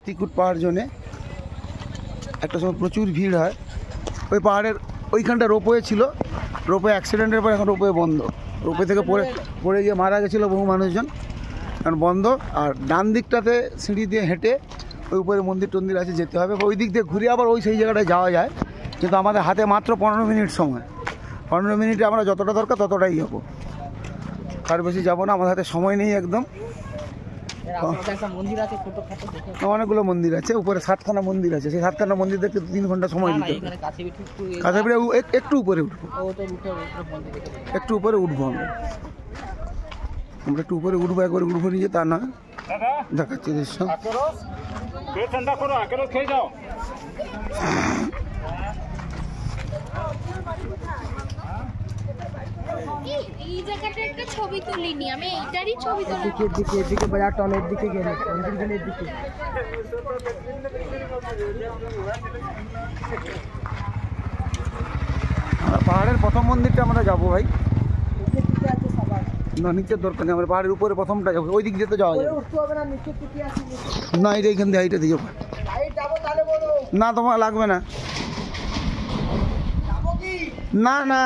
তিকুট পাহাড় জোনে একটা সময় প্রচুর ভিড় হয়। ওই পাহাড়ের ওইখানটা রোপওয়ে ছিল, রোপওয়ে অ্যাক্সিডেন্টের পর এখন রোপওয়ে বন্ধ। রোপওয়ে থেকে পড়ে গিয়ে মারা গেছিলো বহু মানুষজন, এখন বন্ধ। আর ডান দিকটাতে সিঁড়ি দিয়ে হেঁটে ওই উপরে মন্দির টন্দির আছে, যেতে হবে। ওই দিক দিয়ে ঘুরে আবার সেই জায়গাটায় যাওয়া যায়, কিন্তু আমাদের হাতে মাত্র 15 মিনিট সময়। 15 মিনিটে আমরা যতটা দরকার ততটাই যাবো, তার বেশি যাবো না। আমাদের হাতে সময় নেই একদম। অনেকগুলো মন্দির আছে, উপরে 7খানা মন্দির আছে। সেই 7খানা মন্দির দেখতে 3 ঘন্টা সময় দিতে হবে। কাছাপিঠে একটু উপরে উঠবো, একটু উপরে উঠবো আমরা একটু উপরে উঠবো, একবারে উঠবো নিচে তা না, দেখাচ্ছি দৃশ্য। এই জায়গাটা একটা ছবি তুলিনি আমি, এইটারই ছবি তুলি। এদিকে বাজার টলের দিকে গেলে মন্দির গেলে এদিকে। পাহাড়ের প্রথম মন্দিরটা আমরা যাবো ভাই, না নিচের দরকার নেই, আমরা পাহাড়ের উপরে প্রথমটা যাবো। ওই দিক দিয়ে তো যাওয়া যাবে না, এটা এইখান দিয়ে হাইটে দিয়ে যাবো। না তোমার লাগবে না, না না